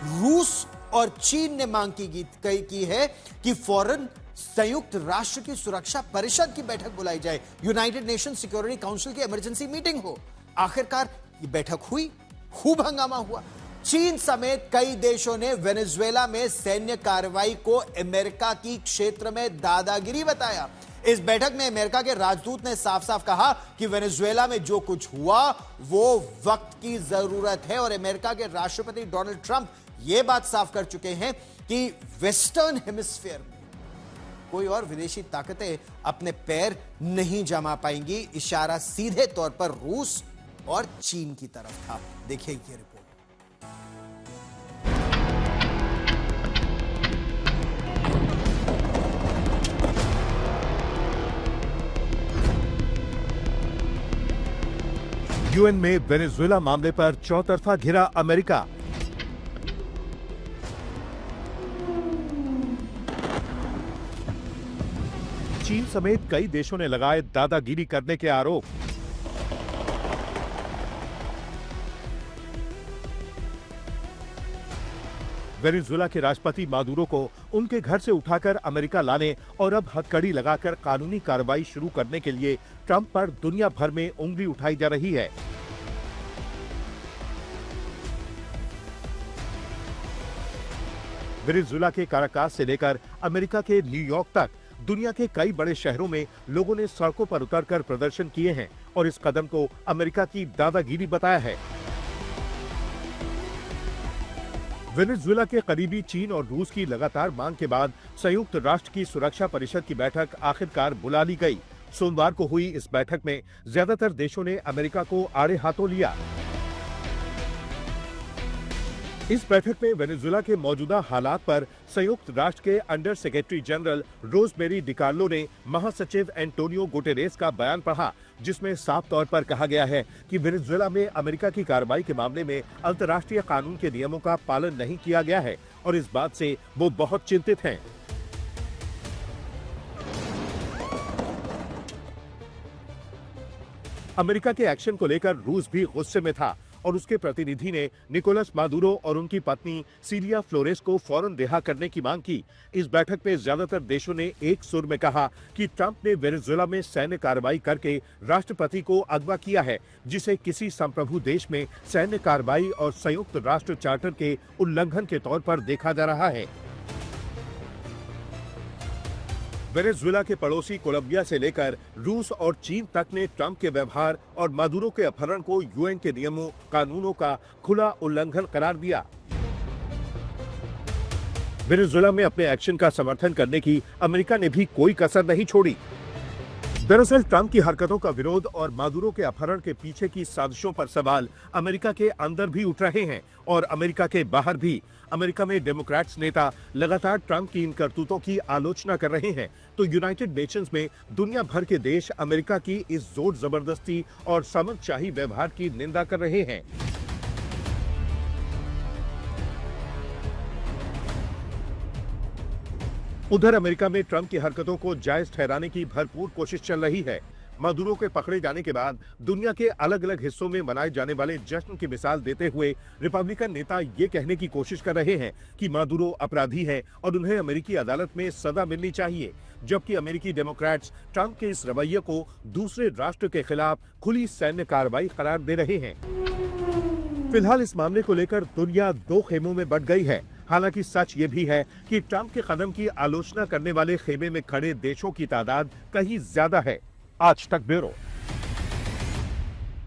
रूस और चीन ने मांग की है कि फौरन संयुक्त राष्ट्र की सुरक्षा परिषद की बैठक बुलाई जाए, यूनाइटेड नेशन सिक्योरिटी काउंसिल की इमरजेंसी मीटिंग हो। आखिरकार ये बैठक हुई, खूब हंगामा हुआ। चीन समेत कई देशों ने वेनेजुएला में सैन्य कार्रवाई को अमेरिका की क्षेत्र में दादागिरी बताया। इस बैठक में अमेरिका के राजदूत ने साफ साफ कहा कि वेनेजुएला में जो कुछ हुआ वो वक्त की जरूरत है, और अमेरिका के राष्ट्रपति डोनाल्ड ट्रंप यह बात साफ कर चुके हैं कि वेस्टर्न हेमिस्फीयर में कोई और विदेशी ताकतें अपने पैर नहीं जमा पाएंगी। इशारा सीधे तौर पर रूस और चीन की तरफ था। देखिए ये रिपोर्ट। यूएन में वेनेजुएला मामले पर चौतरफा घिरा अमेरिका। चीन समेत कई देशों ने लगाए दादागिरी करने के आरोप। वेनेजुएला के राष्ट्रपति मादुरो को उनके घर से उठाकर अमेरिका लाने और अब हथकड़ी लगाकर कानूनी कार्रवाई शुरू करने के लिए ट्रंप पर दुनिया भर में उंगली उठाई जा रही है। वेनेजुएला के काराकास से लेकर अमेरिका के न्यूयॉर्क तक दुनिया के कई बड़े शहरों में लोगों ने सड़कों पर उतरकर प्रदर्शन किए हैं और इस कदम को अमेरिका की दादागिरी बताया है। वेनेजुएला के करीबी चीन और रूस की लगातार मांग के बाद संयुक्त राष्ट्र की सुरक्षा परिषद की बैठक आखिरकार बुला ली गई। सोमवार को हुई इस बैठक में ज्यादातर देशों ने अमेरिका को आड़े हाथों लिया। इस बैठक में वेनेजुएला के मौजूदा हालात पर संयुक्त राष्ट्र के under secretary general rosemary DiCarlo ने महासचिव एंटोनियो गुटेरेस का बयान पढ़ा, जिसमें साफ तौर पर कहा गया है कि वेनेजुएला में अमेरिका की कार्रवाई के मामले में अंतर्राष्ट्रीय कानून के नियमों का पालन नहीं किया गया है और इस बात से वो बहुत चिंतित हैं। अमेरिका के एक्शन को लेकर रूस भी गुस्से में था और उसके प्रतिनिधि ने निकोलस मादुरो और उनकी पत्नी सिलिया फ्लोरेस को फौरन रिहा करने की मांग की। इस बैठक में ज्यादातर देशों ने एक सुर में कहा कि ट्रंप ने वेनेजुएला में सैन्य कार्रवाई करके राष्ट्रपति को अगवा किया है, जिसे किसी संप्रभु देश में सैन्य कार्रवाई और संयुक्त राष्ट्र चार्टर के उल्लंघन के तौर पर देखा जा रहा है। वेनेजुएला के पड़ोसी कोलंबिया से लेकर रूस और चीन तक ने ट्रंप के व्यवहार और मादुरो के अपहरण को यूएन के नियमों कानूनों का खुला उल्लंघन करार दिया। वेनेजुएला में अपने एक्शन का समर्थन करने की अमेरिका ने भी कोई कसर नहीं छोड़ी। दरअसल ट्रंप की हरकतों का विरोध और मादुरो के अपहरण के पीछे की साजिशों पर सवाल अमेरिका के अंदर भी उठ रहे हैं और अमेरिका के बाहर भी। अमेरिका में डेमोक्रेट्स नेता लगातार ट्रंप की इन करतूतों की आलोचना कर रहे हैं, तो यूनाइटेड नेशंस में दुनिया भर के देश अमेरिका की इस जोर जबरदस्ती और सामंतशाही व्यवहार की निंदा कर रहे हैं। उधर अमेरिका में ट्रंप की हरकतों को जायज ठहराने की भरपूर कोशिश चल रही है। मादुरो के पकड़े जाने के बाद दुनिया के अलग अलग हिस्सों में मनाए जाने वाले जश्न की मिसाल देते हुए रिपब्लिकन नेता ये कहने की कोशिश कर रहे हैं कि मादुरो अपराधी है और उन्हें अमेरिकी अदालत में सजा मिलनी चाहिए, जबकि अमेरिकी डेमोक्रेट्स ट्रंप के इस रवैये को दूसरे राष्ट्र के खिलाफ खुली सैन्य कार्रवाई करार दे रहे हैं। फिलहाल इस मामले को लेकर दुनिया दो खेमों में बंट गई है। हालांकि सच ये भी है कि ट्रंप के कदम की आलोचना करने वाले खेमे में खड़े देशों की तादाद कहीं ज्यादा है। आज तक ब्यूरो।